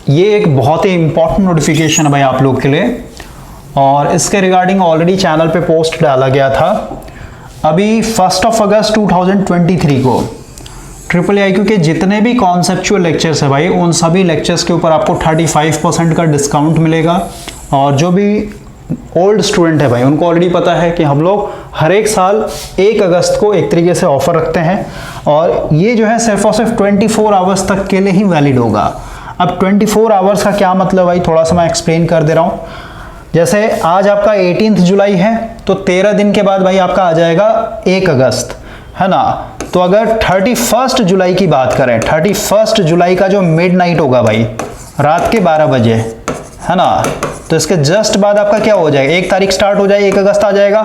ये एक बहुत ही इंपॉर्टेंट नोटिफिकेशन है भाई आप लोग के लिए, और इसके रिगार्डिंग ऑलरेडी चैनल पे पोस्ट डाला गया था। अभी 1 अगस्त 2023 को AAAIQ के जितने भी कॉन्सेप्चुअल लेक्चर्स है भाई, उन सभी लेक्चर्स के ऊपर आपको 35% का डिस्काउंट मिलेगा। और जो भी ओल्ड स्टूडेंट है भाई, उनको ऑलरेडी पता है कि हम लोग हर एक साल 1 अगस्त को एक तरीके से ऑफर रखते हैं, और ये जो है सिर्फ और सिर्फ 24 आवर्स तक के लिए ही वैलिड होगा। अब 24 आवर्स का क्या मतलब भाई, थोड़ा सा मैं एक्सप्लेन कर दे रहा हूँ। जैसे आज आपका 18 जुलाई है, तो 13 दिन के बाद भाई आपका आ जाएगा 1 अगस्त, है ना। तो अगर 31 जुलाई की बात करें, 31 जुलाई का जो मिडनाइट होगा भाई, रात के 12 बजे, है ना, तो इसके जस्ट बाद आपका क्या हो जाएगा, 1 तारीख स्टार्ट हो जाए, 1 अगस्त आ जाएगा।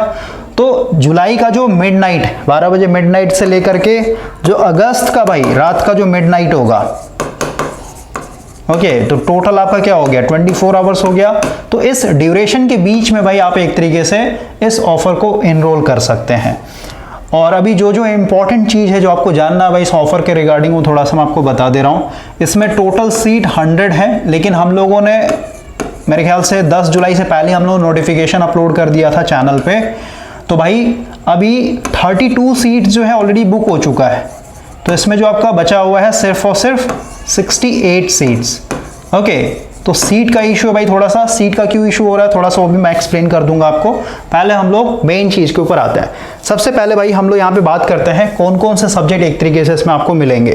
तो जुलाई का जो मिडनाइट 12 बजे मिडनाइट से लेकर के जो अगस्त का भाई रात का जो मिडनाइट होगा, ओके, तो टोटल आपका क्या हो गया, 24 आवर्स हो गया। तो इस ड्यूरेशन के बीच में भाई आप एक तरीके से इस ऑफर को एनरोल कर सकते हैं। और अभी जो जो इंपॉर्टेंट चीज़ है जो आपको जानना है भाई इस ऑफर के रिगार्डिंग, वो थोड़ा सा मैं आपको बता दे रहा हूँ। इसमें टोटल सीट 100 है, लेकिन हम लोगों ने मेरे ख्याल से 10 जुलाई से पहले हम लोग नोटिफिकेशन अपलोड कर दिया था चैनल पे। तो भाई अभी 32 सीट जो है ऑलरेडी बुक हो चुका है। तो इसमें जो आपका बचा हुआ है सिर्फ और सिर्फ 68 सीट्स। ओके, तो सीट का इशू है भाई, थोड़ा सा सीट का क्यों इशू हो रहा है थोड़ा सा वो भी मैं एक्सप्लेन कर दूंगा आपको। पहले हम लोग मेन चीज़ के ऊपर आते हैं। सबसे पहले भाई हम लोग यहाँ पे बात करते हैं कौन कौन से सब्जेक्ट एक तरीके से इसमें आपको मिलेंगे।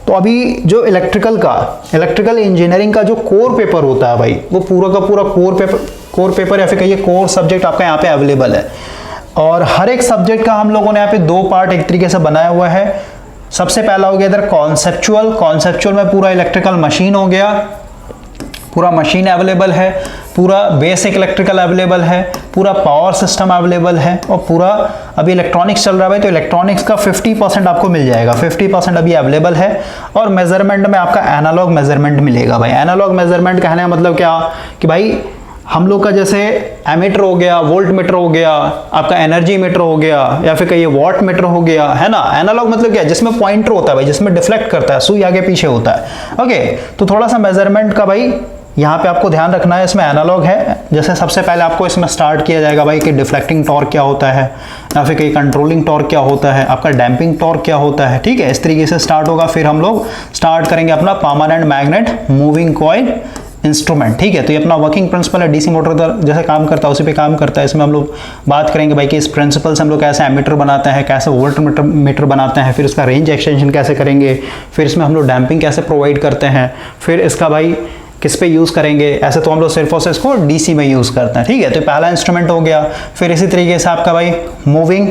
तो अभी जो इलेक्ट्रिकल इंजीनियरिंग का जो कोर पेपर होता है भाई, वो पूरा का पूरा कोर पेपर या फिर कहिए कोर सब्जेक्ट आपका यहाँ पे अवेलेबल है। और हर एक सब्जेक्ट का हम लोगों ने यहाँ पे 2 पार्ट एक तरीके से बनाया हुआ है। सबसे पहला हो गया इधर कॉन्सेप्चुअल में पूरा इलेक्ट्रिकल मशीन हो गया, पूरा मशीन अवेलेबल है, पूरा बेसिक इलेक्ट्रिकल अवेलेबल है, पूरा पावर सिस्टम अवेलेबल है, और पूरा अभी इलेक्ट्रॉनिक्स चल रहा है भाई, तो इलेक्ट्रॉनिक्स का 50% आपको मिल जाएगा, 50% अभी अवेलेबल है। और मेजरमेंट में आपका एनालॉग मेजरमेंट मिलेगा भाई। एनालॉग मेजरमेंट कहने का मतलब क्या कि भाई हम लोग का जैसे एमीटर हो गया, वोल्ट मीटर हो गया, आपका एनर्जी मीटर हो गया, या फिर कहिए वॉट मीटर हो गया, है ना। एनालॉग मतलब क्या है, जिसमें पॉइंटर होता है भाई, जिसमें डिफ्लेक्ट करता है, सुई आगे पीछे होता है। ओके, तो थोड़ा सा मेजरमेंट का भाई यहाँ पे आपको ध्यान रखना है। इसमें एनालॉग है, जैसे सबसे पहले आपको इसमें स्टार्ट किया जाएगा भाई कि डिफ्लेक्टिंग टॉर्क क्या होता है, या फिर कहीं कंट्रोलिंग टॉर्क क्या होता है, आपका डैम्पिंग टॉर्क क्या होता है, ठीक है, इस तरीके से स्टार्ट होगा। फिर हम लोग स्टार्ट करेंगे अपना permanent magnet moving coil instrument, ठीक है। तो ये अपना वर्किंग प्रिंसिपल है, डीसी मोटर जैसे काम करता है उसी पे काम करता है। इसमें हम लोग बात करेंगे भाई कि इस प्रिंसिपल से हम लोग कैसे एमीटर बनाते हैं, कैसे वोल्ट मीटर बनाते हैं, फिर इसका रेंज एक्सटेंशन कैसे करेंगे, फिर इसमें हम लोग डैम्पिंग कैसे प्रोवाइड करते हैं, फिर इसका भाई किस पे यूज़ करेंगे। ऐसे तो हम लोग सिर्फ और सिर्फ इसको डीसी में यूज़ करते हैं, ठीक है। तो पहला इंस्ट्रूमेंट हो गया। फिर इसी तरीके से आपका भाई मूविंग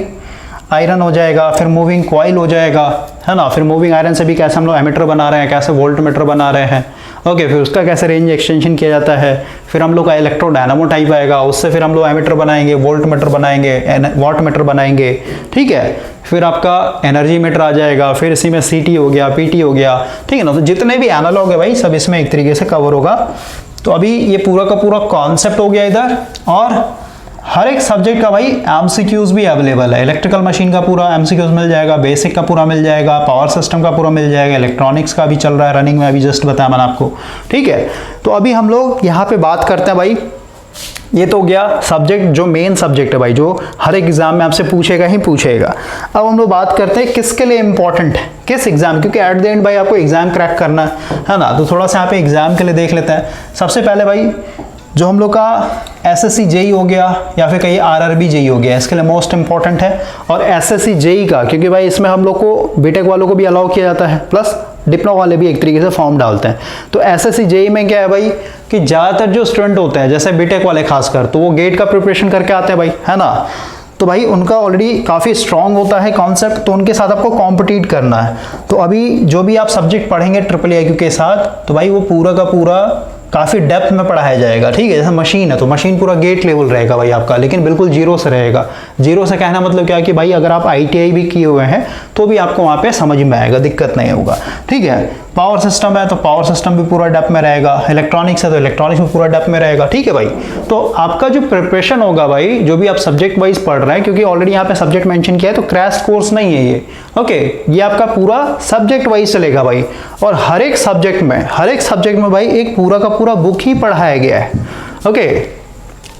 आयरन हो जाएगा, फिर मूविंग कॉइल हो जाएगा, है ना। फिर मूविंग आयरन से भी कैसे हम लोग एमीटर बना रहे हैं, कैसे वोल्ट मीटर बना रहे हैं, ओके। फिर उसका कैसे रेंज एक्सटेंशन किया जाता है। फिर हम लोग का इलेक्ट्रोडायनामो टाइप आएगा, उससे फिर हम लोग एमीटर बनाएंगे, वोल्ट मीटर बनाएंगे, वॉट मीटर बनाएंगे, ठीक है। फिर आपका एनर्जी मीटर आ जाएगा, फिर इसी में सीटी हो गया, पीटी हो गया, ठीक है ना। तो जितने भी एनालॉग है भाई सब इसमें एक तरीके से कवर होगा। तो अभी ये पूरा का पूरा कॉन्सेप्ट हो गया इधर। और हर एक सब्जेक्ट का भाई एमसीक्यूज भी अवेलेबल है। इलेक्ट्रिकल मशीन का पूरा एमसीक्यूज मिल जाएगा, बेसिक का पूरा मिल जाएगा, पावर सिस्टम का पूरा मिल जाएगा, इलेक्ट्रॉनिक्स का भी चल रहा है रनिंग में, अभी जस्ट बताया मैंने आपको, ठीक है। तो अभी हम लोग यहाँ पे बात करते हैं भाई, ये तो गया सब्जेक्ट जो मेन सब्जेक्ट है भाई, जो हर एक एग्जाम में आपसे पूछेगा ही पूछेगा। अब हम लोग बात करते हैं किसके लिए इंपॉर्टेंट है, किस एग्जाम, क्योंकि एट द एंड भाई आपको एग्जाम क्रैक करना है ना। तो थोड़ा सा यहाँ पे एग्जाम के लिए देख लेते हैं। सबसे पहले भाई जो हम लोग का एसएससी जेई हो गया, या फिर कहीं आरआरबी जेई हो गया, इसके लिए मोस्ट इंपॉर्टेंट है। और एसएससी जेई का, क्योंकि भाई इसमें हम लोग को बीटेक वालों को भी अलाउ किया जाता है, प्लस डिप्लोमा वाले भी एक तरीके से फॉर्म डालते हैं। तो एसएससी जेई में क्या है भाई कि ज़्यादातर जो स्टूडेंट होते हैं, जैसे बीटेक वाले खासकर, तो वो गेट का प्रिपरेशन करके आते हैं भाई, है ना। तो भाई उनका ऑलरेडी काफ़ी स्ट्रॉन्ग होता है कॉन्सेप्ट, तो उनके साथ आपको कॉम्पिटिट करना है। तो अभी जो भी आप सब्जेक्ट पढ़ेंगे AAAIQ के साथ, तो भाई वो पूरा का पूरा काफ़ी डेप्थ में पढ़ाया जाएगा, ठीक है। जैसे मशीन है तो मशीन पूरा गेट लेवल रहेगा भाई आपका, लेकिन बिल्कुल जीरो से रहेगा। जीरो से कहना मतलब क्या है कि भाई अगर आप ITI भी किए हुए हैं तो भी आपको वहाँ पे समझ में आएगा, दिक्कत नहीं होगा, ठीक है। पावर सिस्टम है तो पावर सिस्टम भी पूरा डेप्थ में रहेगा, इलेक्ट्रॉनिक्स है तो इलेक्ट्रॉनिक्स भी पूरा डेप्थ में रहेगा, ठीक है भाई। तो आपका जो प्रिपरेशन होगा भाई, जो भी आप सब्जेक्ट वाइज पढ़ रहे हैं, क्योंकि ऑलरेडी यहाँ पे सब्जेक्ट मेंशन किया है तो क्रैश कोर्स नहीं है ये, ओके, ये आपका पूरा सब्जेक्ट वाइज चलेगा भाई। और हर एक सब्जेक्ट में भाई एक पूरा का पूरा बुक ही पढ़ाया गया है, ओके।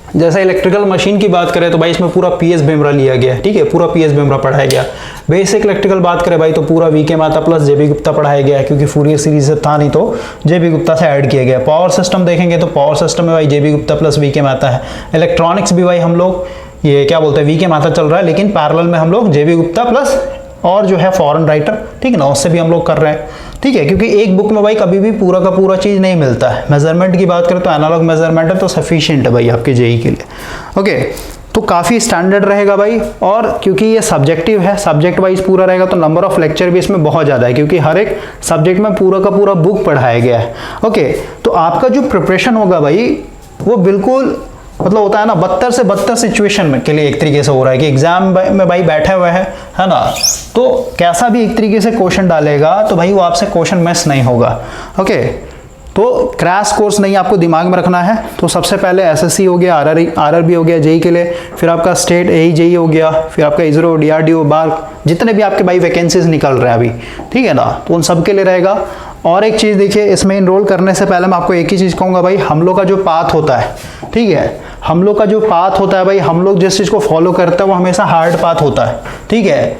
जैसे इलेक्ट्रिकल मशीन की बात करें तो भाई इसमें पूरा पीएस बेमरा लिया गया है, ठीक है, पूरा पीएस बेमरा पढ़ाया गया। बेसिक इलेक्ट्रिकल बात करें भाई तो पूरा वीके मेहता प्लस जेबी गुप्ता पढ़ाया गया है, क्योंकि फूरियर सीरीज से था नहीं तो जेबी गुप्ता से ऐड किया गया। पावर सिस्टम देखेंगे तो पावर सिस्टम में भाई जेबी गुप्ता प्लस वीके मेहता है। इलेक्ट्रॉनिक्स भी भाई हम लोग ये क्या बोलते हैं वीके मेहता चल रहा है, लेकिन पैरेलल में हम लोग जेबी गुप्ता प्लस और जो है फॉरेन राइटर, ठीक है ना, उससे भी हम लोग कर रहे हैं, ठीक है, क्योंकि एक बुक में भाई कभी भी पूरा का पूरा चीज़ नहीं मिलता है। मेजरमेंट की बात करें तो एनालॉग मेजरमेंट है तो सफिशिएंट है भाई आपके जेई के लिए, ओके। तो काफ़ी स्टैंडर्ड रहेगा भाई, और क्योंकि ये सब्जेक्टिव है, सब्जेक्ट वाइज पूरा रहेगा तो नंबर ऑफ लेक्चर भी इसमें बहुत ज़्यादा है, क्योंकि हर एक सब्जेक्ट में पूरा का पूरा बुक पढ़ाया गया है, ओके। तो आपका जो प्रिपरेशन होगा भाई वो बिल्कुल मतलब होता है ना 72 से 72 सिचुएशन में के लिए एक तरीके से हो रहा है कि एग्जाम में भाई बैठे हुए है ना, तो कैसा भी एक तरीके से क्वेश्चन डालेगा तो भाई वो आपसे क्वेश्चन मिस नहीं होगा, ओके। तो क्रैश कोर्स नहीं आपको दिमाग में रखना है। तो सबसे पहले एसएससी हो गया, आरआरबी हो गया जेई के लिए, फिर आपका स्टेट एई जेई हो गया, फिर आपका इसरो, डीआरडीओ, बार, जितने भी आपके भाई वैकेंसीज निकल रहे हैं अभी, ठीक है ना, तो उन सब के लिए रहेगा। और एक चीज़ देखिए, इसमें इनरोल करने से पहले मैं आपको एक ही चीज़ कहूँगा भाई, हम लोग का जो पाथ होता है, ठीक है, हम लोग का जो पाथ होता है भाई, हम लोग जिस चीज़ को फॉलो करते हैं वो हमेशा हार्ड पाथ होता है, ठीक है।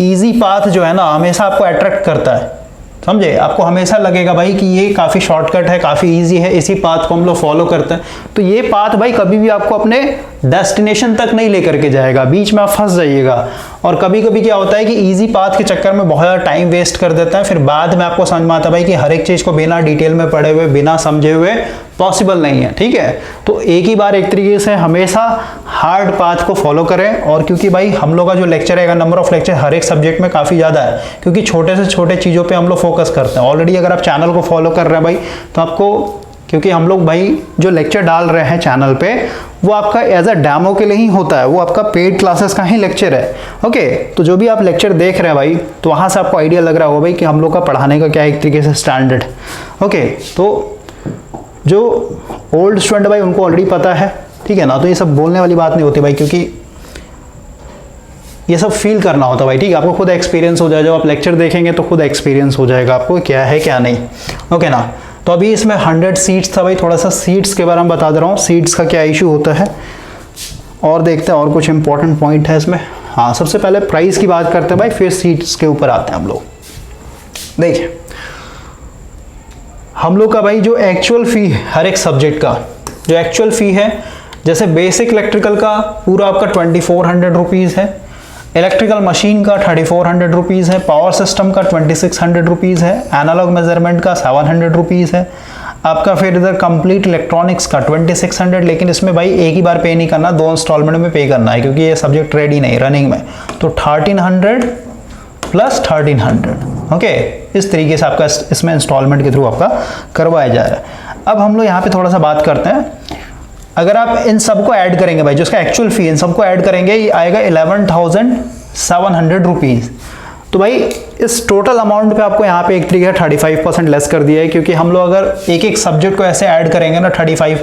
ईजी पाथ जो है ना हमेशा आपको अट्रैक्ट करता है, समझे, आपको हमेशा लगेगा भाई कि ये काफ़ी शॉर्टकट है, काफ़ी इजी है, इसी पाथ को हम लोग फॉलो करते हैं। तो ये पाथ भाई कभी भी आपको अपने डेस्टिनेशन तक नहीं लेकर के जाएगा, बीच में आप फंस जाइएगा। और कभी कभी क्या होता है कि इजी पाथ के चक्कर में बहुत ज़्यादा टाइम वेस्ट कर देता है, फिर बाद में आपको समझ में आता है भाई कि हर एक चीज़ को बिना डिटेल में पढ़े हुए, बिना समझे हुए पॉसिबल नहीं है, ठीक है। तो एक ही बार एक तरीके से हमेशा हार्ड पाथ को फॉलो करें। और क्योंकि भाई हम लोग का जो लेक्चर रहेगा, नंबर ऑफ लेक्चर हर एक सब्जेक्ट में काफ़ी ज़्यादा है, क्योंकि छोटे से छोटे चीज़ों पे हम लोग फोकस करते हैं। ऑलरेडी अगर आप चैनल को फॉलो कर रहे हैं भाई तो आपको, क्योंकि हम लोग भाई जो लेक्चर डाल रहे हैं चैनल पे वो आपका एज अ डेमो के लिए ही होता है, वो आपका पेड क्लासेस का ही लेक्चर है, ओके। तो जो भी आप लेक्चर देख रहे हैं भाई तो वहाँ से आपको आइडिया लग रहा होगा भाई कि हम लोग का पढ़ाने का क्या एक तरीके से स्टैंडर्ड, ओके। तो जो ओल्ड स्टूडेंट भाई उनको ऑलरेडी पता है, ठीक है ना, तो ये सब बोलने वाली बात नहीं होती भाई, क्योंकि ये सब फील करना होता है भाई, ठीक है। आपको खुद एक्सपीरियंस हो जाएगा, जब आप लेक्चर देखेंगे तो खुद एक्सपीरियंस हो जाएगा आपको क्या है क्या नहीं, ओके ना। तो अभी इसमें 100 सीट्स था भाई, थोड़ा सा सीट्स के बारे में बता दे रहा हूँ, सीट्स का क्या इशू होता है और देखते हैं और कुछ इंपॉर्टेंट पॉइंट है इसमें। हाँ, सबसे पहले प्राइस की बात करते हैं भाई, फिर सीट्स के ऊपर आते हैं हम लोग। देखिए हम लोग का भाई जो एक्चुअल फ़ी है हर एक सब्जेक्ट का, जो एक्चुअल फ़ी है, जैसे बेसिक इलेक्ट्रिकल का पूरा आपका 2400 रुपीज़ है, इलेक्ट्रिकल मशीन का 3400 रुपीज़ है, पावर सिस्टम का 2600 रुपीज़ है, एनालॉग मेजरमेंट का 700 रुपीज़ है, आपका फिर इधर कंप्लीट इलेक्ट्रॉनिक्स का 2600, लेकिन इसमें भाई एक ही बार पे नहीं करना, 2 इंस्टॉलमेंट में पे करना है, क्योंकि ये सब्जेक्ट रेडी नहीं रनिंग में। तो 1300 प्लस 1300, ओके, इस तरीके से आपका इसमें इंस्टॉलमेंट के थ्रू आपका करवाया जा रहा है। अब हम लोग यहाँ पे थोड़ा सा बात करते हैं, अगर आप इन सबको ऐड करेंगे भाई, जो इसका एक्चुअल फी इन सबको ऐड करेंगे, ये आएगा 11,700 रुपीज़। तो भाई इस टोटल अमाउंट पे आपको यहाँ पे एक तरीके से 35% लेस कर दिया है, क्योंकि हम लोग अगर एक एक सब्जेक्ट को ऐसे ऐड करेंगे ना 35,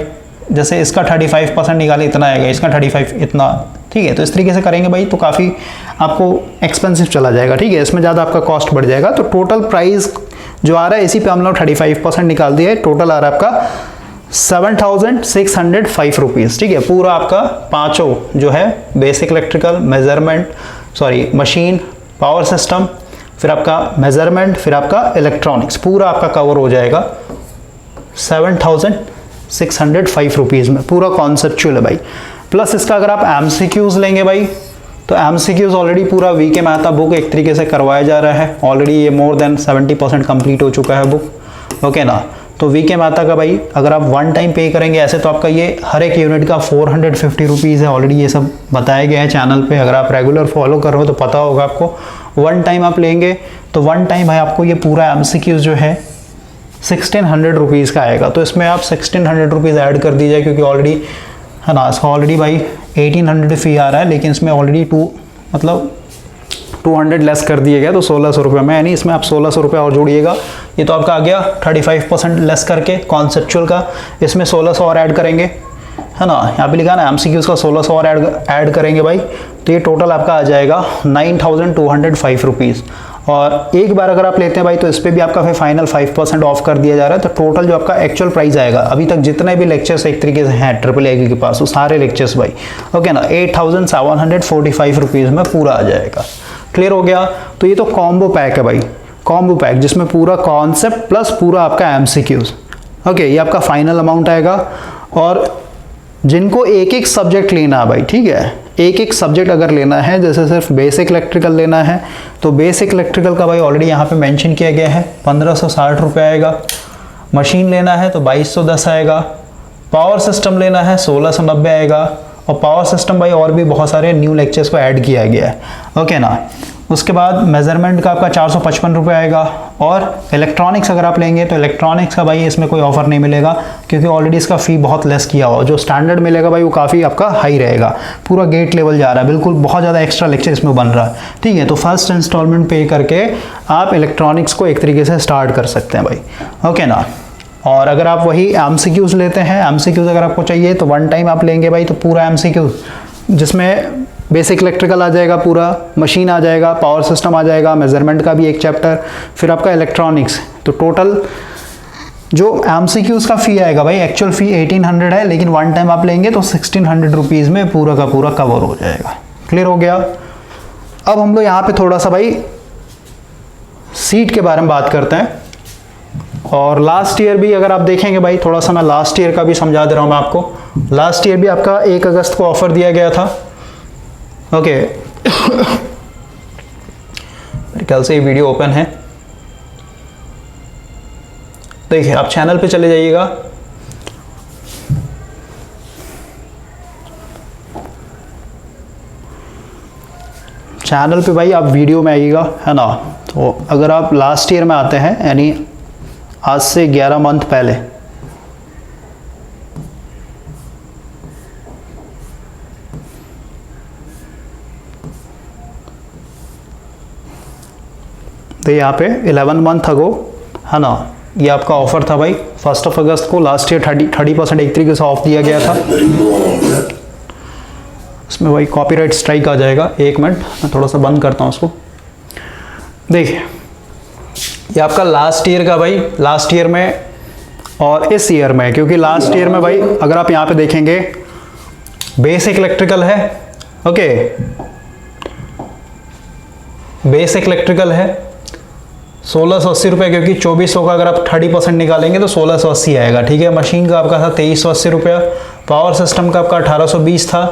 जैसे इसका 35% निकाले इतना आएगा, इसका 35 इतना, ठीक है। तो इस तरीके से करेंगे भाई तो काफ़ी आपको एक्सपेंसिव चला जाएगा, ठीक है, इसमें ज़्यादा आपका कॉस्ट बढ़ जाएगा। तो टोटल प्राइस जो आ रहा है इसी पे हम लोग 35% निकाल दिया है, टोटल आ रहा है आपका 7,605 रुपीज़, ठीक है। पूरा आपका पाँचों जो है basic electrical, measurement, sorry machine, power system, फिर आपका मेजरमेंट, फिर आपका इलेक्ट्रॉनिक्स, पूरा आपका कवर हो जाएगा 7,605 रुपीज़ में, पूरा कॉन्सेप्चुअल है भाई। प्लस इसका अगर आप एमसीक्यूज़ लेंगे भाई तो एमसीक्यूज़ ऑलरेडी पूरा वीके मेहता बुक एक तरीके से करवाया जा रहा है, ऑलरेडी ये मोर देन 70% कंप्लीट हो चुका है बुक, ओके ना। तो वीके मेहता का भाई अगर आप वन टाइम पे करेंगे ऐसे तो आपका ये हर एक यूनिट का 450 रुपीज़ है, ऑलरेडी ये सब बताया गया है चैनल पे, अगर आप रेगुलर फॉलो कर रहे हो तो पता होगा आपको। वन टाइम आप लेंगे तो वन टाइम भाई आपको ये पूरा एमसीक्यूज़ जो है 1600 रुपीज़ का आएगा। तो इसमें आप 1600 रुपीज़ ऐड कर दीजिए, क्योंकि ऑलरेडी है ना, इसका ऑलरेडी भाई 1800 फ़ी आ रहा है, लेकिन इसमें ऑलरेडी 2 200 लेस कर दिया गया तो 1600 रुपये में, यानी इसमें आप 1600 रुपये और जोड़िएगा। ये तो आपका आ गया 35% लेस करके कॉन्सेप्चुअल का, इसमें 1600 और ऐड करेंगे, है ना, यहाँ पे लिखा ना MCQs का 1600 और ऐड करेंगे भाई, तो ये टोटल आपका आ जाएगा 9205 रुपीज़। और एक बार अगर आप लेते हैं भाई तो इस पर भी आपका फिर फाइनल 5% ऑफ कर दिया जा रहा है। तो टोटल जो आपका एक्चुअल प्राइस आएगा अभी तक जितने भी लेक्चर्स एक तरीके से हैं AAA के पास, वो सारे लेक्चर्स भाई, ओके ना, 8745 रुपीज़ में पूरा आ जाएगा। क्लियर हो गया। तो ये तो कॉम्बो पैक है भाई, कॉम्बो पैक जिसमें पूरा कॉन्सेप्ट प्लस पूरा आपका MCQs, ओके, ये आपका फाइनल अमाउंट आएगा। और जिनको एक एक सब्जेक्ट लेना है भाई, ठीक है, एक एक सब्जेक्ट अगर लेना है, जैसे सिर्फ बेसिक इलेक्ट्रिकल लेना है तो बेसिक इलेक्ट्रिकल का भाई ऑलरेडी यहाँ पे मेंशन किया गया है 1560 रुपये आएगा। मशीन लेना है तो 2210 आएगा। पावर सिस्टम लेना है 1690 आएगा। और पावर सिस्टम भाई और भी बहुत सारे न्यू लेक्चर्स को ऐड किया गया है, ओके ना। उसके बाद मेजरमेंट का आपका 455 रुपये आएगा। और इलेक्ट्रॉनिक्स अगर आप लेंगे तो इलेक्ट्रॉनिक्स का भाई इसमें कोई ऑफर नहीं मिलेगा, क्योंकि ऑलरेडी इसका फ़ी बहुत लेस किया हुआ। जो स्टैंडर्ड मिलेगा भाई वो काफ़ी आपका हाई रहेगा, पूरा गेट लेवल जा रहा है, बिल्कुल बहुत ज़्यादा एक्स्ट्रा लेक्चर इसमें बन रहा है, ठीक है। तो फर्स्ट इंस्टॉलमेंट पे करके आप इलेक्ट्रॉनिक्स को एक तरीके से स्टार्ट कर सकते हैं भाई, ओके ना। और अगर आप वही MCQs लेते हैं, MCQs अगर आपको चाहिए तो वन टाइम आप लेंगे भाई तो पूरा MCQ जिसमें बेसिक इलेक्ट्रिकल आ जाएगा, पूरा मशीन आ जाएगा, पावर सिस्टम आ जाएगा, मेजरमेंट का भी एक चैप्टर, फिर आपका इलेक्ट्रॉनिक्स, तो टोटल जो MCQs का फ़ी आएगा भाई, एक्चुअल फ़ी 1800 है, लेकिन वन टाइम आप लेंगे तो 1600 रुपीज़ में पूरा का पूरा कवर हो जाएगा। क्लियर हो गया। अब हम लोग यहाँ पे थोड़ा सा भाई सीट के बारे में बात करते हैं। और लास्ट ईयर भी अगर आप देखेंगे भाई, थोड़ा सा मैं लास्ट ईयर का भी समझा दे रहा हूँ मैं आपको। लास्ट ईयर भी आपका 1 अगस्त को ऑफर दिया गया था, ओके। मेरे ख्याल से ये वीडियो ओपन है, देखिए आप चैनल पे चले जाइएगा, चैनल पे भाई आप वीडियो में आइएगा, है ना। तो अगर आप लास्ट ईयर में आते हैं, यानी आज से 11 मंथ पहले, तो यहाँ पे 11 मंथ अगो, है ना, ये आपका ऑफर था भाई 1 अगस्त को। लास्ट ईयर 30% एक तरीके से ऑफ दिया गया था। इसमें भाई कॉपीराइट स्ट्राइक आ जाएगा, 1 मिनट मैं थोड़ा सा बंद करता हूँ उसको। देखिए ये आपका लास्ट ईयर का भाई, लास्ट ईयर में और इस ईयर में, क्योंकि लास्ट ईयर में भाई अगर आप यहाँ पे देखेंगे बेसिक इलेक्ट्रिकल है, ओके, बेसिक इलेक्ट्रिकल है 1680 रुपये, क्योंकि 2400 का अगर आप 30% निकालेंगे तो 1680 आएगा, ठीक है। मशीन का आपका था 2380 रुपया। पावर सिस्टम का आपका 1820 था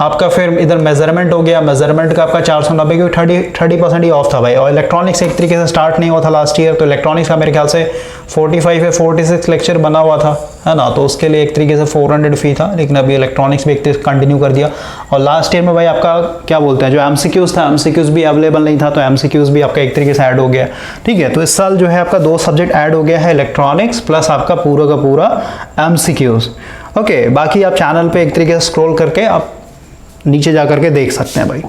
आपका। फिर इधर मेजरमेंट हो गया, मेजरमेंट का आपका 490, क्योंकि 30% ही ऑफ था भाई। और इलेक्ट्रॉनिक्स एक तरीके से स्टार्ट नहीं हुआ था लास्ट ईयर, तो इलेक्ट्रॉनिक्स का मेरे ख्याल से 45 या 46 लेक्चर बना हुआ था, है ना। तो उसके लिए एक तरीके से 400 फी था, लेकिन अभी इलेक्ट्रॉनिक्स भी एक तरीके से कंटिन्यू कर दिया। और लास्ट ईयर में भाई आपका क्या बोलते हैं, जो MCQs था, MCQs भी अवेलेबल नहीं था, तो MCQs भी आपका एक तरीके से ऐड हो गया, ठीक है। तो इस साल जो है आपका 2 सब्जेक्ट ऐड हो गया है, इलेक्ट्रॉनिक्स प्लस आपका पूरा का पूरा MCQs, ओके। बाकी आप चैनल पे एक तरीके से स्क्रॉल करके आप नीचे जा करके देख सकते हैं भाई।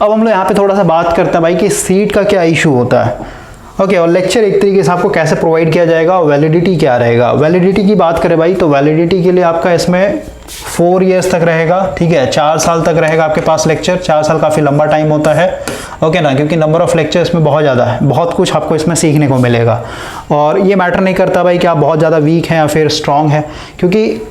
अब हम लोग यहाँ पे थोड़ा सा बात करते हैं भाई कि सीट का क्या इशू होता है, ओके। और लेक्चर एक तरीके से आपको कैसे प्रोवाइड किया जाएगा और वैलिडिटी क्या रहेगा। वैलिडिटी की बात करें भाई तो वैलिडिटी के लिए आपका इसमें 4 ईयर्स तक रहेगा, ठीक है, 4 साल तक रहेगा आपके पास लेक्चर। 4 साल काफ़ी लंबा टाइम होता है, ओके ना, क्योंकि नंबर ऑफ लेक्चर इसमें बहुत ज़्यादा है, बहुत कुछ आपको इसमें सीखने को मिलेगा। और ये मैटर नहीं करता भाई कि आप बहुत ज़्यादा वीक हैं या फिर स्ट्रॉन्ग है, क्योंकि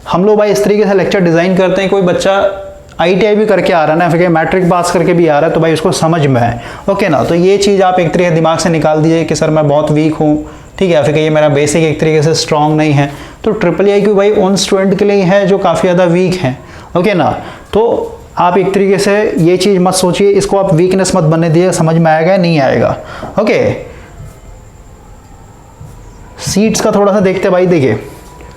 हम लोग भाई इस तरीके से लेक्चर डिज़ाइन करते हैं, कोई बच्चा ITI भी करके आ रहा है ना, फिर मैट्रिक पास करके भी आ रहा है, तो भाई उसको समझ में है, ओके ना। तो ये चीज़ आप एक तरीके दिमाग से निकाल दीजिए कि सर मैं बहुत वीक हूँ, ठीक है, फिर ये मेरा बेसिक एक तरीके से स्ट्रॉन्ग नहीं है। तो IIIQ भाई उन स्टूडेंट के लिए है जो काफ़ी ज़्यादा वीक हैं, ओके ना। तो आप एक तरीके से ये चीज़ मत सोचिए, इसको आप वीकनेस मत बनने दिए, समझ में आएगा नहीं आएगा, ओके। सीट्स का थोड़ा सा देखते भाई, देखिए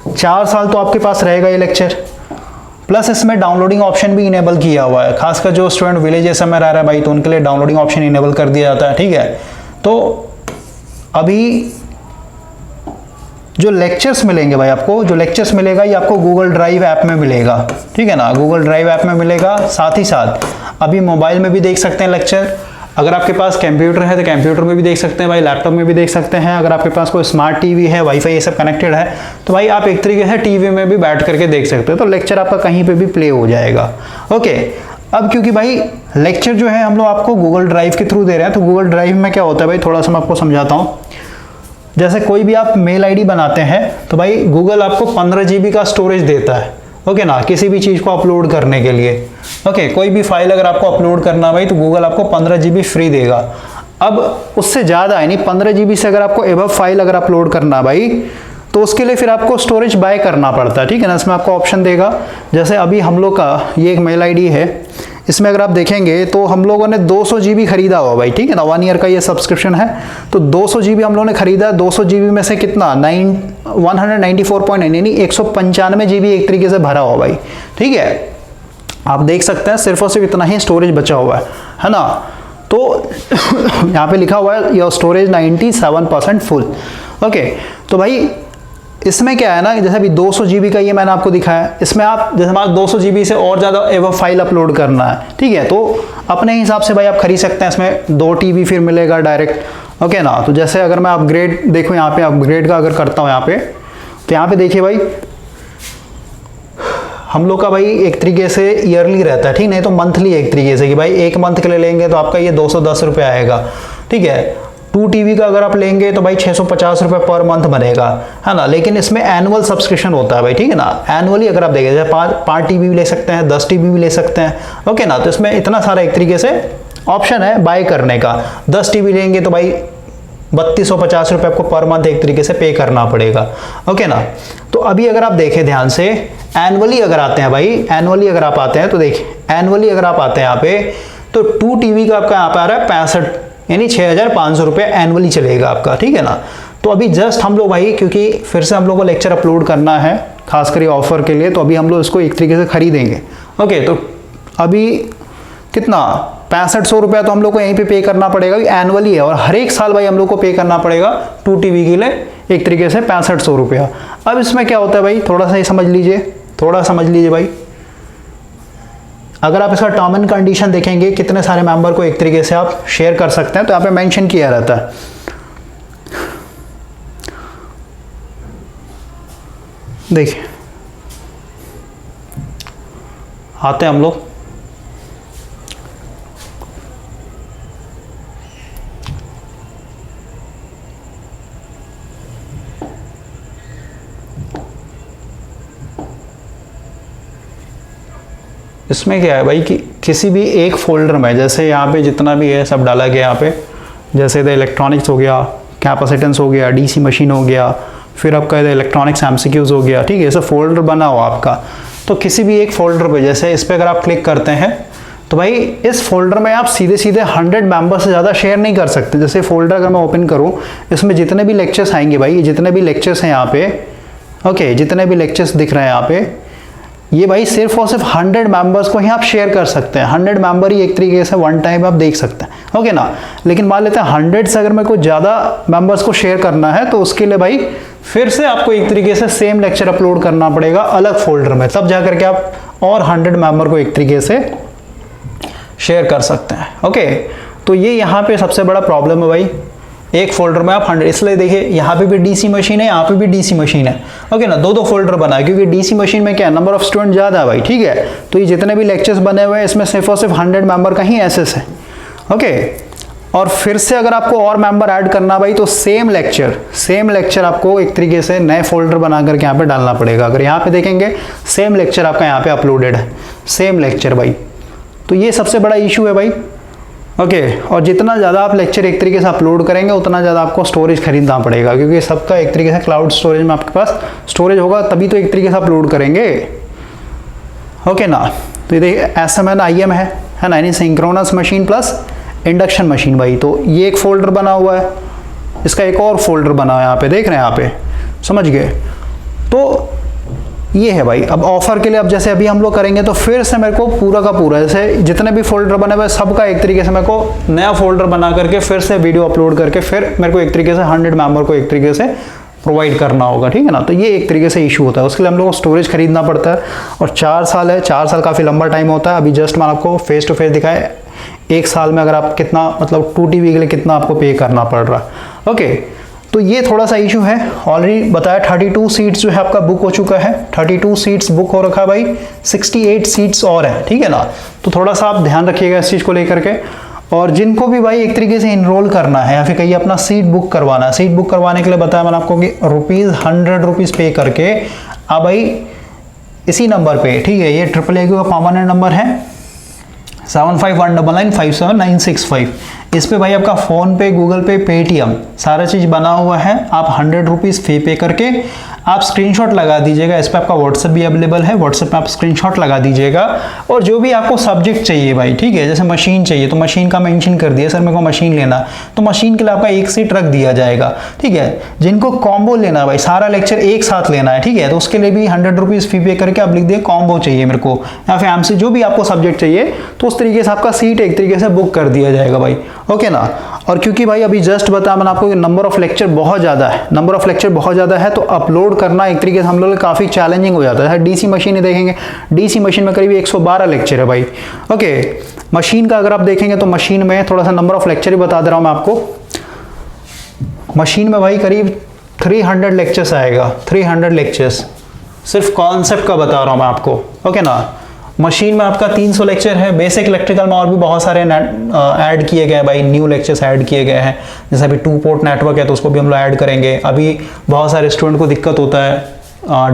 4 साल तो आपके पास रहेगा ये लेक्चर, प्लस इसमें डाउनलोडिंग ऑप्शन भी इनेबल किया हुआ है। खासकर जो स्टूडेंट विलेजेस में रह रहा है भाई, तो उनके लिए डाउनलोडिंग ऑप्शन इनेबल कर दिया जाता है, ठीक है। तो अभी जो लेक्चर्स मिलेंगे भाई आपको, जो लेक्चर्स मिलेगा ये आपको गूगल ड्राइव ऐप में मिलेगा, ठीक है ना, गूगल ड्राइव ऐप में मिलेगा। साथ ही साथ अभी मोबाइल में भी देख सकते हैं लेक्चर। अगर आपके पास कंप्यूटर है तो कंप्यूटर में भी देख सकते हैं भाई, लैपटॉप में भी देख सकते हैं। अगर आपके पास कोई स्मार्ट टीवी है, वाईफाई ये सब कनेक्टेड है, तो भाई आप एक तरीके से टीवी में भी बैठ करके देख सकते हो, तो लेक्चर आपका कहीं पे भी प्ले हो जाएगा। ओके, अब क्योंकि भाई लेक्चर जो है हम लोग आपको गूगल ड्राइव के थ्रू दे रहे हैं, तो गूगल ड्राइव में क्या होता है भाई, थोड़ा सा मैं आपको समझाता हूँ। जैसे कोई भी आप मेल आईडी बनाते हैं तो भाई गूगल आपको 15 GB का स्टोरेज देता है, ओके ना, किसी भी चीज़ को अपलोड करने के लिए। ओके, कोई भी फाइल अगर आपको अपलोड करना भाई तो गूगल आपको 15 GB फ्री देगा। अब उससे ज़्यादा है नहीं, 15 GB से अगर आपको एबव फाइल अगर अपलोड करना भाई तो उसके लिए फिर आपको स्टोरेज बाय करना पड़ता है, ठीक है ना। इसमें आपको ऑप्शन देगा, जैसे अभी हम लोग का ये एक मेल आईडी है, इसमें अगर आप देखेंगे तो हम लोगों ने 200 GB खरीदा हुआ भाई, ठीक है ना, 1 ईयर का ये सब्सक्रिप्शन है। तो 200 GB हम लोगों ने खरीदा, 200 GB में से कितना 194.9 यानी 195 GB एक तरीके से भरा हुआ भाई, ठीक है। आप देख सकते हैं सिर्फ और सिर्फ इतना ही स्टोरेज बचा हुआ है ना। तो यहाँ पे लिखा हुआ है योर स्टोरेज 97% फुल। ओके, तो भाई इसमें क्या है ना, जैसे अभी 200 GB का ये मैंने आपको दिखाया, इसमें आप जैसे हमारा 200 GB से और ज़्यादा एवं फाइल अपलोड करना है, ठीक है, तो अपने हिसाब से भाई आप खरीद सकते हैं। इसमें 2 TB फिर मिलेगा डायरेक्ट, ओके ना। तो जैसे अगर मैं अपग्रेड देखो यहाँ पे अपग्रेड का अगर करता हूँ यहाँ पे, तो यहाँ पे देखिए भाई हम लोग का भाई एक तरीके से ईयरली रहता है, ठीक, नहीं तो मंथली एक तरीके से कि भाई 1 मंथ के लिए लेंगे तो आपका ये 210 रुपये आएगा, ठीक है। 2 TB का अगर आप लेंगे तो भाई 650 रुपये पर मंथ बनेगा, है ना। लेकिन इसमें एनुअल सब्सक्रिप्शन होता है भाई, ठीक है ना। एनुअली अगर आप देखें जैसे 5 TB भी ले सकते हैं, 10 TB भी ले सकते हैं, ओके ना। तो इसमें इतना सारा एक तरीके से ऑप्शन है बाय करने का। 10 TB लेंगे तो भाई 3250 रुपये आपको पर मंथ एक तरीके से पे करना पड़ेगा, ओके ना। तो अभी अगर आप देखें ध्यान से, एनुअली अगर आते हैं भाई, एनुअली अगर आप आते हैं तो देखिए एनुअली अगर आप आते हैं यहाँ पे तो 2 TB का आपका यहाँ पे आ रहा है 65 यानी 6500 रुपये एनुअली चलेगा आपका, ठीक है ना। तो अभी जस्ट हम लोग भाई क्योंकि फिर से हम लोग को लेक्चर अपलोड करना है खासकर ये ऑफर के लिए, तो अभी हम लोग इसको एक तरीके से खरीदेंगे। ओके, तो अभी कितना 6500 रुपया तो हम लोग को यहीं पे करना पड़ेगा, एनुअली है, और हर एक साल भाई हम लोग को पे करना पड़ेगा 2 TB के लिए एक तरीके से 6500 रुपया। अब इसमें क्या होता है भाई, थोड़ा सा ही समझ लीजिए, थोड़ा समझ लीजिए भाई। अगर आप इसका टर्म एंड कंडीशन देखेंगे कितने सारे मेंबर को एक तरीके से आप शेयर कर सकते हैं, तो यहाँ पे मेंशन किया रहता है। देखिए आते हैं हम लोग, इसमें क्या है भाई कि किसी भी एक फोल्डर में, जैसे यहाँ पे जितना भी है सब डाला गया यहाँ पे, जैसे द इलेक्ट्रॉनिक्स हो गया, कैपेसिटेंस हो गया, डीसी मशीन हो गया, फिर आपका इलेक्ट्रॉनिक्स एमसीक्यूज हो गया, ठीक है, ऐसा फोल्डर बना हुआ आपका। तो किसी भी एक फोल्डर पे जैसे इस पर अगर आप क्लिक करते हैं तो भाई इस फोल्डर में आप सीधे सीधे 100 मेंबर से ज़्यादा शेयर नहीं कर सकते। जैसे फोल्डर अगर मैं ओपन करूँ, इसमें जितने भी लेक्चर्स आएंगे भाई, जितने भी लेक्चर्स हैं यहाँ पे, ओके, जितने भी लेक्चर्स दिख रहे हैं यहाँ पे, ये भाई सिर्फ और सिर्फ 100 मेंबर्स को ही आप शेयर कर सकते हैं। 100 मेंबर ही एक तरीके से वन टाइम आप देख सकते हैं, ओके ना। लेकिन मान लेते हैं 100 से अगर मेरे को ज़्यादा मेंबर्स को शेयर करना है तो उसके लिए भाई फिर से आपको एक तरीके से सेम लेक्चर अपलोड करना पड़ेगा अलग फोल्डर में, तब जा करके आप और 100 मेंबर को एक तरीके से शेयर कर सकते हैं, ओके। तो ये यहाँ पे सबसे बड़ा प्रॉब्लम है भाई, एक फोल्डर में आप 100, इसलिए देखिए यहाँ पे भी डीसी मशीन है, यहाँ पे भी डीसी मशीन है, ओके ना। 2 फोल्डर बना है क्योंकि डीसी मशीन में क्या है, नंबर ऑफ स्टूडेंट ज़्यादा है भाई, ठीक है। तो ये जितने भी लेक्चर्स बने हुए हैं इसमें सिर्फ और सिर्फ 100 मेंबर का ही एसेस है, ओके। और फिर से अगर आपको और मेंबर ऐड करना भाई तो सेम लेक्चर आपको एक तरीके से नए फोल्डर बना करके यहाँ पे डालना पड़ेगा। अगर यहाँ पे देखेंगे सेम लेक्चर आपका यहाँ पे अपलोडेड है, सेम लेक्चर भाई। तो ये सबसे बड़ा इशू है भाई, ओके। और जितना ज़्यादा आप लेक्चर एक तरीके से अपलोड करेंगे उतना ज़्यादा आपको स्टोरेज खरीदना पड़ेगा, क्योंकि सबका एक तरीके से क्लाउड स्टोरेज में आपके पास स्टोरेज होगा तभी तो एक तरीके से अपलोड करेंगे, ओके ना। तो ये देखिए SMN IM है ना, यानी synchronous machine plus induction machine भाई। तो ये एक फोल्डर बना हुआ है, इसका एक और फोल्डर बना हुआ है, यहाँ पे देख रहे हैं, यहाँ पे समझ गए। तो ये है भाई। अब ऑफर के लिए अब जैसे अभी हम लोग करेंगे तो फिर से मेरे को पूरा का पूरा जैसे जितने भी फोल्डर बने हुए सबका एक तरीके से मेरे को नया फोल्डर बना करके फिर से वीडियो अपलोड करके फिर मेरे को एक तरीके से 100 मेंबर को एक तरीके से प्रोवाइड करना होगा, ठीक है ना। तो ये एक तरीके से इशू होता है, उसके लिए हम लोग को स्टोरेज खरीदना पड़ता है। और 4 साल है, 4 साल काफ़ी लंबा टाइम होता है। अभी जस्ट मैंने आपको फेस टू फेस दिखाया, एक साल में अगर आप कितना मतलब 2 TB के लिए कितना आपको पे करना पड़ रहा है। ओके, तो ये थोड़ा सा इशू है। ऑलरेडी बताया 32 सीट्स जो है आपका बुक हो चुका है, 32 सीट्स बुक हो रखा है भाई, 68 सीट्स और है, ठीक है ना। तो थोड़ा सा आप ध्यान रखिएगा इस चीज़ को लेकर के। और जिनको भी भाई एक तरीके से इनरोल करना है या फिर कहीं अपना सीट बुक करवाना है, सीट बुक करवाने के लिए बताया मैंने आपको कि ₹100 पे करके आप भाई इसी नंबर पे, ठीक है, ये AAA का परमानेंट नंबर है 7519957965, इस पे भाई आपका फ़ोन पे, गूगल पे, पेटीएम सारा चीज़ बना हुआ है। आप ₹100 फी पे करके आप स्क्रीनशॉट लगा दीजिएगा। इस पे आपका व्हाट्सएप भी अवेलेबल है, व्हाट्सएप पे आप स्क्रीनशॉट लगा दीजिएगा। और जो भी आपको सब्जेक्ट चाहिए भाई, ठीक है, जैसे मशीन चाहिए तो मशीन का मेंशन कर दिया, सर मेरे को मशीन लेना, तो मशीन के लिए आपका एक सीट रख दिया जाएगा, ठीक है। जिनको कॉम्बो लेना है भाई, सारा लेक्चर एक साथ लेना है, ठीक है, तो उसके लिए भी ₹100 फी पे करके आप लिख दिए कॉम्बो चाहिए मेरे को, या फिर एमसी जो भी आपको सब्जेक्ट चाहिए, तो उस तरीके से आपका सीट एक तरीके से बुक कर दिया जाएगा भाई। ओके ना। और क्योंकि भाई अभी जस्ट बताया मैंने आपको कि नंबर ऑफ लेक्चर बहुत ज़्यादा है, नंबर ऑफ लेक्चर बहुत ज़्यादा है, तो अपलोड करना एक तरीके से हम लोग काफ़ी चैलेंजिंग हो जाता है। डीसी मशीन ही देखेंगे, डीसी मशीन में करीब 112 लेक्चर है भाई। ओके, मशीन का अगर आप देखेंगे तो मशीन में थोड़ा सा नंबर ऑफ लेक्चर ही बता दे रहा हूँ मैं आपको। मशीन में भाई करीब 300 लेक्चर्स आएगा, 300 लेक्चर्स सिर्फ कॉन्सेप्ट का बता रहा हूँ मैं आपको। ओके ना। मशीन में आपका 300 लेक्चर है, बेसिक इलेक्ट्रिकल में और भी बहुत सारे ऐड किए गए हैं भाई, न्यू लेक्चर्स ऐड किए गए हैं। जैसे अभी 2 पोर्ट नेटवर्क है तो उसको भी हम लोग ऐड करेंगे। अभी बहुत सारे स्टूडेंट को दिक्कत होता है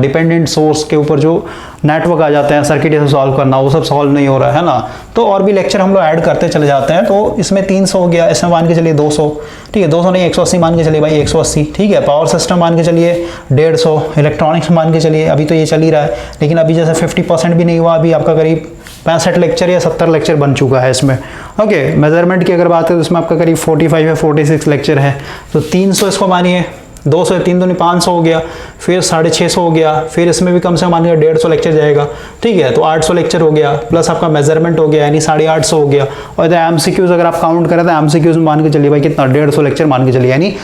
डिपेंडेंट सोर्स के ऊपर जो नेटवर्क आ जाते हैं, सर्किट ऐसे सॉल्व करना, वो सब सॉल्व नहीं हो रहा है ना, तो और भी लेक्चर हम लोग ऐड करते चले जाते हैं। तो इसमें 300 हो गया, इसमें मान के चलिए 200, ठीक है, 200 नहीं 180 मान के चलिए भाई, 180, ठीक है। पावर सिस्टम मान के चलिए 150, इलेक्ट्रॉनिक्स मान के चलिए, अभी तो ये चल ही रहा है, लेकिन अभी जैसे 50% भी नहीं हुआ, अभी आपका करीब 65 लेक्चर या 70 लेक्चर बन चुका है इसमें। ओके, मेजरमेंट की अगर बात करें तो इसमें आपका करीब 45 या 46 लेक्चर है। तो 300 इसको मानिए, 200 3 दूनी 500 हो गया, फिर 650 हो गया, फिर इसमें भी कम से कम मानिए 150 लेक्चर जाएगा, ठीक है। तो 800 लेक्चर हो गया, प्लस आपका मेजरमेंट हो गया, यानी 850 हो गया। और इधर एमसीक्यूज अगर आप काउंट करें तो एमसीक्यूज में मान के चलिए भाई कितना, 150 लेक्चर मान के चलिए, यानी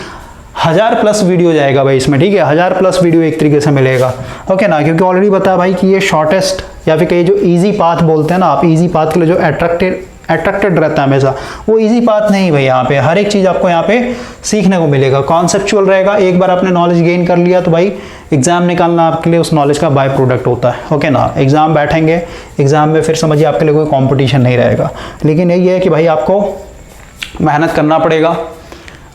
1000+ वीडियो जाएगा भाई इसमें, ठीक है, 1000+ वीडियो एक तरीके से मिलेगा। ओके ना। क्योंकि ऑलरेडी बताया भाई कि ये शॉर्टेस्ट या फिर कहीं जो ईजी पाथ बोलते हैं ना आप, ईजी पाथ के लिए जो अट्रैक्टेड रहता है हमेशा, वो इजी पाथ नहीं भाई। यहाँ पे हर एक चीज़ आपको यहाँ पे सीखने को मिलेगा, कॉन्सेप्चुअल रहेगा। एक बार आपने नॉलेज गेन कर लिया तो भाई एग्जाम निकालना आपके लिए उस नॉलेज का बाय प्रोडक्ट होता है। ओके ना। एग्जाम बैठेंगे, एग्जाम में फिर समझिए आपके लिए कोई कंपटीशन नहीं रहेगा। लेकिन यही है कि भाई आपको मेहनत करना पड़ेगा।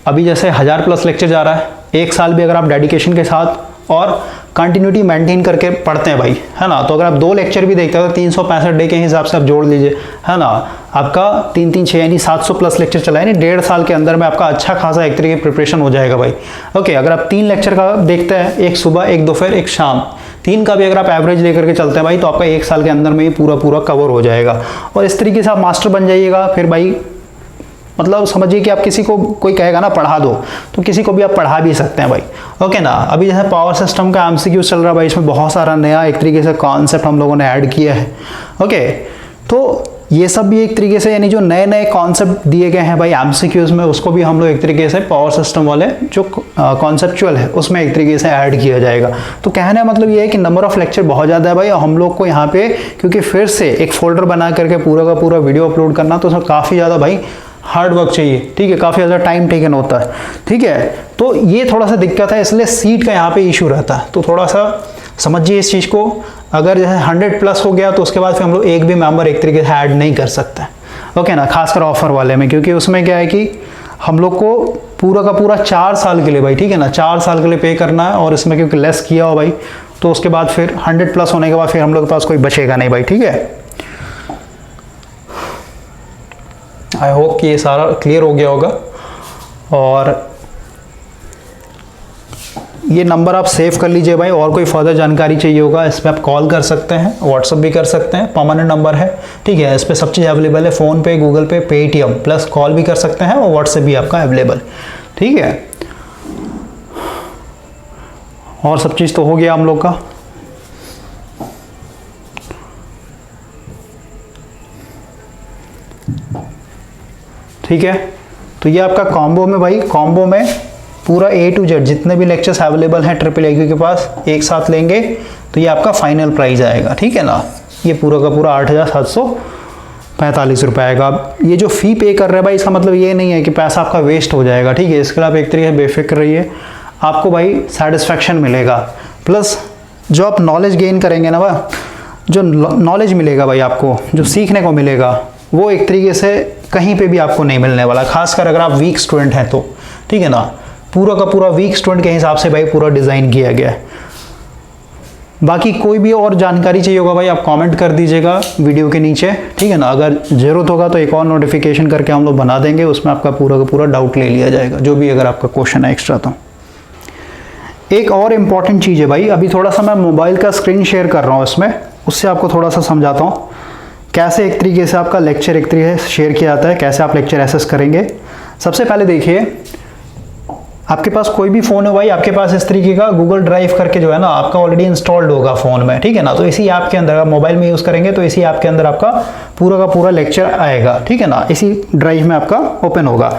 अभी जैसे 1000+ लेक्चर जा रहा है, एक साल भी अगर आप डेडिकेशन के साथ और कंटिन्यूटी मेंटेन करके पढ़ते हैं भाई, है ना, तो अगर आप 2 लेक्चर भी देखते हो तो 365 डे के हिसाब से आप जोड़ लीजिए, है ना, आपका 3 3 6 यानी 700+ लेक्चर चला है, 1.5 साल के अंदर में आपका अच्छा खासा एक तरीके प्रिपरेशन हो जाएगा भाई। ओके, अगर आप 3 लेक्चर का देखते हैं, एक सुबह, एक दोपहर, एक शाम, 3 का भी अगर आप एवरेज लेकर के चलते हैं भाई, तो आपका 1 साल के अंदर में ही पूरा कवर हो जाएगा। और इस तरीके से आप मास्टर बन जाइएगा। फिर भाई मतलब समझिए कि आप किसी को कोई कहेगा ना पढ़ा दो, तो किसी को भी आप पढ़ा भी सकते हैं भाई। ओके ना। अभी जैसे पावर सिस्टम का एमसीक्यू चल रहा है भाई, इसमें बहुत सारा नया एक तरीके से कॉन्सेप्ट हम लोगों ने ऐड किया है। ओके, तो ये सब भी एक तरीके से, यानी जो नए कॉन्सेप्ट दिए गए हैं भाई एमसीक्यूज में, उसको भी हम लोग एक तरीके से पावर सिस्टम वाले जो कॉन्सेप्चुअल है उसमें एक तरीके से ऐड किया जाएगा। तो कहने का मतलब ये है कि नंबर ऑफ लेक्चर बहुत ज़्यादा है भाई, और हम लोग को यहाँ पे क्योंकि फिर से एक फोल्डर बना करके पूरा का पूरा वीडियो अपलोड करना, तो उसमें काफ़ी ज़्यादा भाई हार्ड वर्क चाहिए, ठीक है, काफ़ी ज़्यादा टाइम टेकन होता है, ठीक है। तो ये थोड़ा सा दिक्कत है, इसलिए सीट का यहाँ पे इशू रहता है। तो थोड़ा सा समझिए इस चीज़ को। अगर जैसे 100+ हो गया तो उसके बाद फिर हम लोग एक भी मेंबर एक तरीके से ऐड नहीं कर सकते, ओके ना, खासकर ऑफर वाले में, क्योंकि उसमें क्या है कि हम लोग को पूरा का पूरा 4 साल के लिए भाई, ठीक है ना, 4 साल के लिए पे करना है। और इसमें क्योंकि लेस किया हो भाई, तो उसके बाद फिर 100+ होने के बाद फिर हम लोग के पास कोई बचेगा नहीं भाई, ठीक है। आई होप कि ये सारा क्लियर हो गया होगा। और ये नंबर आप सेव कर लीजिए भाई, और कोई फर्दर जानकारी चाहिए होगा इस पर आप कॉल कर सकते हैं, व्हाट्सअप भी कर सकते हैं, परमानेंट नंबर है, ठीक है। इस पर सब चीज़ अवेलेबल है, फ़ोन पे, गूगल पे, पेटीएम, प्लस कॉल भी कर सकते हैं और व्हाट्सएप भी आपका अवेलेबल, ठीक है। और सब चीज़ तो हो गया हम लोग का। ठीक है, तो ये आपका कॉम्बो में भाई, कॉम्बो में पूरा A to Z जितने भी लेक्चर्स अवेलेबल हैं AAA के पास एक साथ लेंगे तो ये आपका फाइनल प्राइस आएगा, ठीक है ना। ये पूरा का पूरा 45 रुपये आएगा। अब ये जो फ़ी पे कर रहे हैं भाई, इसका मतलब ये नहीं है कि पैसा आपका वेस्ट हो जाएगा, ठीक है। इसके लिए आप एक तरीके से बेफिक्र रहिए, आपको भाई सेटिस्फेक्शन मिलेगा, प्लस जो आप नॉलेज गेन करेंगे ना भाई, जो नॉलेज मिलेगा भाई आपको, जो सीखने को मिलेगा, वो एक तरीके से कहीं पे भी आपको नहीं मिलने वाला, खासकर अगर आप वीक स्टूडेंट हैं तो, ठीक है ना। पूरा का पूरा वीक स्टूडेंट के हिसाब से भाई पूरा डिज़ाइन किया गया है। बाकी कोई भी और जानकारी चाहिए होगा भाई, आप कमेंट कर दीजिएगा वीडियो के नीचे, ठीक है ना। अगर ज़रूरत होगा तो एक और नोटिफिकेशन करके हम लोग बना देंगे, उसमें आपका पूरा का पूरा डाउट ले लिया जाएगा, जो भी अगर आपका क्वेश्चन है एक्स्ट्रा तो। एक और इम्पॉर्टेंट चीज़ है भाई, अभी थोड़ा सा मैं मोबाइल का स्क्रीन शेयर कर रहा हूँ इसमें, उससे आपको थोड़ा सा समझाता हूँ कैसे एक तरीके से आपका लेक्चर एक तरीके से शेयर किया जाता है, कैसे आप लेक्चर एसेस करेंगे। सबसे पहले देखिए, आपके पास कोई भी फ़ोन हो भाई, आपके पास इस तरीके का गूगल ड्राइव करके जो है ना आपका ऑलरेडी इंस्टॉल्ड होगा फ़ोन में, ठीक है ना। तो इसी ऐप के अंदर आप मोबाइल में यूज़ करेंगे तो इसी ऐप के अंदर आपका पूरा का पूरा लेक्चर आएगा, ठीक है ना। इसी ड्राइव में आपका ओपन होगा।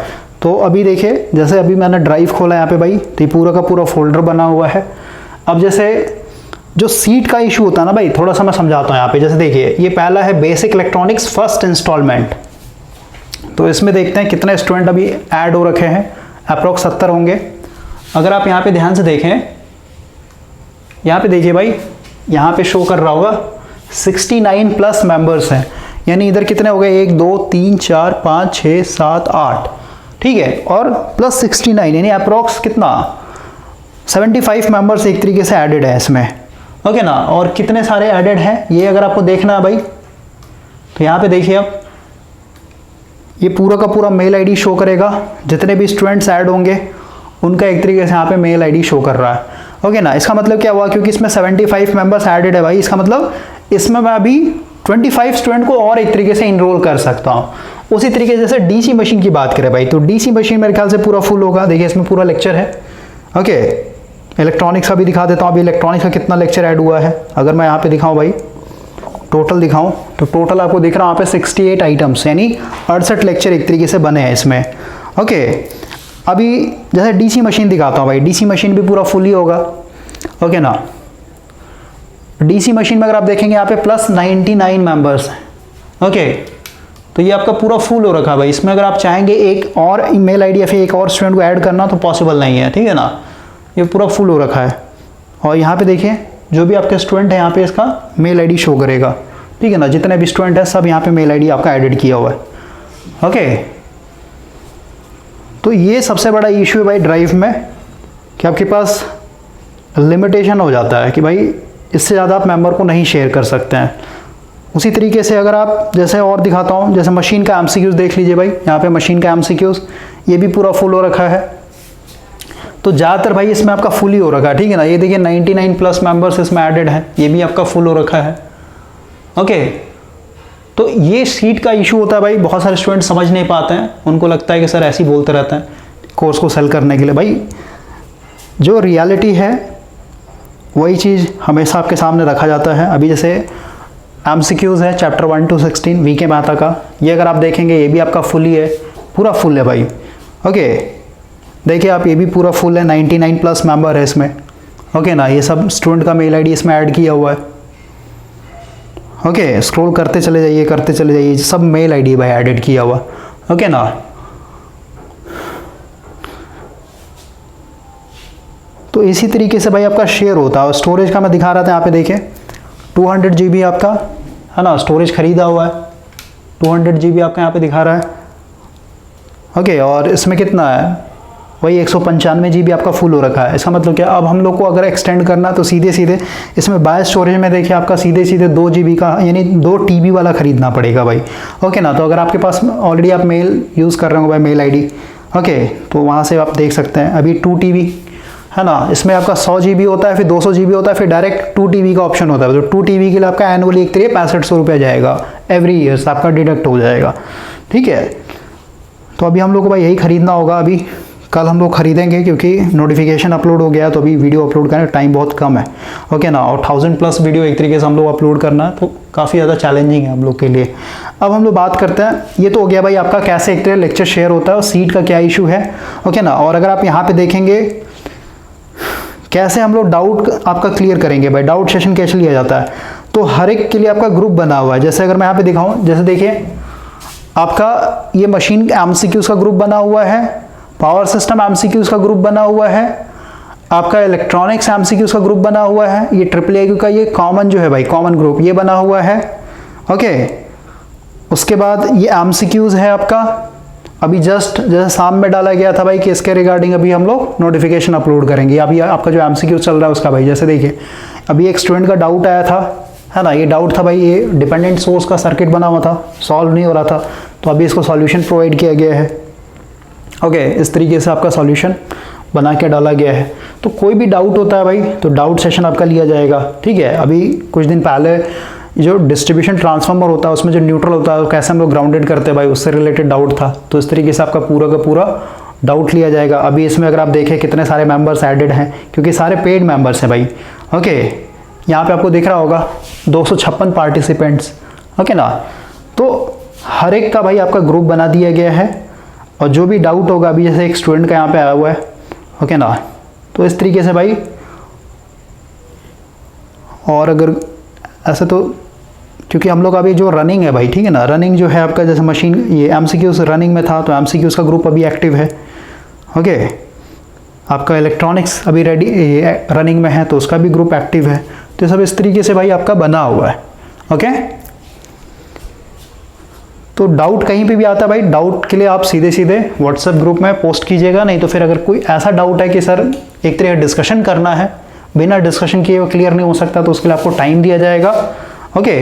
तो अभी देखिए, जैसे अभी मैंने ड्राइव खोला यहाँ पे भाई, तो ये पूरा का पूरा फोल्डर बना हुआ है। अब जैसे जो सीट का इशू होता है ना भाई, थोड़ा सा मैं समझाता हूँ यहाँ पे। जैसे देखिए, ये पहला है बेसिक इलेक्ट्रॉनिक्स फर्स्ट इंस्टॉलमेंट, तो इसमें देखते हैं कितने स्टूडेंट अभी ऐड हो रखे हैं, अप्रोक्स 70 होंगे। अगर आप यहाँ पे ध्यान से देखें, यहाँ पे देखिए भाई, यहाँ पे शो कर रहा होगा 69 प्लस मेंबर्स हैं, यानी इधर कितने हो गए, 1 2 3 4 5 6 7 8, ठीक है, और प्लस 69 यानी अप्रोक्स कितना 75 मेंबर्स एक तरीके से एडेड है इसमें, ओके ना। और कितने सारे एडेड हैं ये अगर आपको देखना है भाई, तो यहाँ पे देखिए आप, ये पूरा का पूरा मेल आईडी शो करेगा, जितने भी स्टूडेंट्स ऐड होंगे उनका एक तरीके से यहाँ पे मेल आईडी शो कर रहा है, ओके ना। इसका मतलब क्या हुआ, क्योंकि इसमें 75 मेंबर्स एडेड है भाई, इसका मतलब इसमें मैं अभी 25 स्टूडेंट को और एक तरीके से इनरोल कर सकता हूँ। उसी तरीके से जैसे डीसी मशीन की बात करें भाई, तो डीसी मशीन मेरे ख्याल से पूरा फुल होगा। देखिए इसमें पूरा लेक्चर है, ओके। इलेक्ट्रॉनिक्स का भी दिखा देता हूँ, अभी इलेक्ट्रॉनिक्स का कितना लेक्चर ऐड हुआ है। अगर मैं यहाँ पे दिखाऊँ भाई, टोटल दिखाऊँ तो टोटल आपको दिख रहा है यहाँ पे 68 आइटम्स, यानी 68 लेक्चर एक तरीके से बने हैं इसमें, ओके। अभी जैसे डीसी मशीन दिखाता हूँ भाई, डीसी मशीन भी पूरा फुल ही होगा, ओके ना। डीसी मशीन में अगर आप देखेंगे यहाँ पे प्लस 99 मेंबर्स हैं, ओके। तो ये आपका पूरा फुल हो रखा है भाई। इसमें अगर आप चाहेंगे एक और ईमेल आईडी या फिर एक और स्टूडेंट को ऐड करना तो पॉसिबल नहीं है, ठीक है ना। ये पूरा फुल हो रखा है। और यहाँ पे देखिए, जो भी आपके स्टूडेंट है यहाँ पे इसका मेल आईडी शो करेगा, ठीक है ना। जितने भी स्टूडेंट है सब यहाँ पे मेल आईडी आपका एडिट किया हुआ है, ओके। तो ये सबसे बड़ा इशू है भाई ड्राइव में, कि आपके पास लिमिटेशन हो जाता है कि भाई इससे ज़्यादा आप मेंबर को नहीं शेयर कर सकते हैं। उसी तरीके से अगर आप जैसे और दिखाता हूँ, जैसे मशीन का एमसीक्यूज़ देख लीजिए भाई, यहाँ पे मशीन का एमसीक्यूज़ ये भी पूरा फुल हो रखा है। तो ज़्यादातर भाई इसमें आपका फुल ही हो रखा है, ठीक है ना। ये देखिए 99 प्लस मेंबर्स इसमें एडेड है, ये भी आपका फुल हो रखा है, ओके। तो ये सीट का इशू होता है भाई, बहुत सारे स्टूडेंट समझ नहीं पाते हैं, उनको लगता है कि सर ऐसे ही बोलते रहते हैं कोर्स को सेल करने के लिए। भाई जो रियलिटी है वही चीज़ हमेशा आपके सामने रखा जाता है। अभी जैसे एमसीक्यूज़ है चैप्टर 1 to 16 वीके मेहता का, ये अगर आप देखेंगे ये भी आपका फुल ही है, पूरा फुल है भाई, ओके। देखिए आप, ये भी पूरा फुल है, 99 प्लस मेंबर है इसमें, ओके ना। ये सब स्टूडेंट का मेल आईडी इसमें ऐड किया हुआ है, ओके। स्क्रॉल करते चले जाइए, करते चले जाइए, सब मेल आईडी भाई एडिट किया हुआ, ओके ना। तो इसी तरीके से भाई आपका शेयर होता है। और स्टोरेज का मैं दिखा रहा था, यहाँ पे देखिए 200 GB आपका है ना स्टोरेज खरीदा हुआ है, 200 GB आपका यहाँ पे दिखा रहा है, ओके। और इसमें कितना है, वही 195 GB आपका फुल हो रखा है। इसका मतलब क्या, अब हम लोग को अगर एक्सटेंड करना तो सीधे सीधे इसमें बाय स्टोरेज में देखिए आपका सीधे सीधे 2 GB का यानी 2 TB वाला खरीदना पड़ेगा भाई, ओके ना। तो अगर आपके पास ऑलरेडी आप मेल यूज़ कर रहे हो भाई, मेल आईडी, ओके, तो वहाँ से आप देख सकते हैं। अभी 2 TB है ना, इसमें आपका 100 GB होता है, फिर 200 GB होता है, फिर डायरेक्ट 2 TB का ऑप्शन होता है। तो 2 TB के लिए आपका एनुअली एक तरीके 6500 रुपये जाएगा, एवरी ईयर्स आपका डिडक्ट हो जाएगा, ठीक है। तो अभी हम लोग को भाई यही खरीदना होगा। अभी कल हम लोग खरीदेंगे क्योंकि नोटिफिकेशन अपलोड हो गया, तो अभी वीडियो अपलोड करने टाइम बहुत कम है, ओके ना। और 1000 प्लस वीडियो एक तरीके से हम लोग अपलोड करना तो काफ़ी ज़्यादा चैलेंजिंग है हम लोग के लिए। अब हम लोग बात करते हैं, ये तो हो गया भाई आपका कैसे एक तरह लेक्चर शेयर होता है और सीट का क्या इशू है, ओके ना। और अगर आप यहाँ पे देखेंगे कैसे हम लोग डाउट आपका क्लियर करेंगे भाई, डाउट सेशन कैसे लिया जाता है, तो हर एक के लिए आपका ग्रुप बना हुआ है। जैसे अगर मैं यहाँ पे दिखाऊँ, जैसे देखिए आपका ये मशीन एमसीक्यूज का ग्रुप बना हुआ है, पावर सिस्टम एमसीक्यूज का ग्रुप बना हुआ है, आपका इलेक्ट्रॉनिक्स एमसीक्यूज का ग्रुप बना हुआ है, ये ट्रिपल AQ का ये कॉमन जो है भाई कॉमन ग्रुप ये बना हुआ है। ओके, उसके बाद ये एमसीक्यूज है आपका, अभी जस्ट जैसे शाम में डाला गया था भाई कि इसके रिगार्डिंग अभी हम लोग नोटिफिकेशन अपलोड करेंगे। अभी आपका जो एमसीक्यू चल रहा है उसका भाई जैसे देखिए अभी एक स्टूडेंट का डाउट आया था, है ना, ये डाउट था भाई ये डिपेंडेंट सोर्स का सर्किट बना हुआ था, सॉल्व नहीं हो रहा था, तो अभी इसको सॉल्यूशन प्रोवाइड किया गया है। ओके, इस तरीके से आपका सॉल्यूशन बना के डाला गया है। तो कोई भी डाउट होता है भाई तो डाउट सेशन आपका लिया जाएगा, ठीक है। अभी कुछ दिन पहले जो डिस्ट्रीब्यूशन ट्रांसफार्मर होता है उसमें जो न्यूट्रल होता है कैसे हम लोग ग्राउंडेड करते हैं भाई, उससे रिलेटेड डाउट था, तो इस तरीके से आपका पूरा का पूरा डाउट लिया जाएगा। अभी इसमें अगर आप देखें कितने सारे मेंबर्स एडेड हैं, क्योंकि सारे पेड मेंबर्स हैं भाई। ओके, यहाँ पे आपको दिख रहा होगा 256 पार्टिसिपेंट्स, ओके ना। तो हर एक का भाई आपका ग्रुप बना दिया गया है, और जो भी डाउट होगा अभी जैसे एक स्टूडेंट का यहाँ पे आया हुआ है, ओके ना, तो इस तरीके से भाई। और अगर ऐसे तो क्योंकि हम लोग अभी जो रनिंग है भाई, ठीक है ना, रनिंग जो है आपका जैसे मशीन ये एमसीक्यूज रनिंग में था तो एमसीक्यूज का ग्रुप अभी एक्टिव है। ओके, आपका इलेक्ट्रॉनिक्स अभी रेडी रनिंग में है तो उसका भी ग्रुप एक्टिव है। तो सब इस तरीके से भाई आपका बना हुआ है। ओके, तो डाउट कहीं पे भी आता है भाई, डाउट के लिए आप सीधे सीधे व्हाट्सएप ग्रुप में पोस्ट कीजिएगा, नहीं तो फिर अगर कोई ऐसा डाउट है कि सर एक तरह डिस्कशन करना है, बिना डिस्कशन किए वो क्लियर नहीं हो सकता, तो उसके लिए आपको टाइम दिया जाएगा। ओके,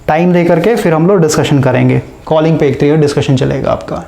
टाइम दे करके फिर हम लोग डिस्कशन करेंगे, कॉलिंग पे एक तरह डिस्कशन चलेगा आपका।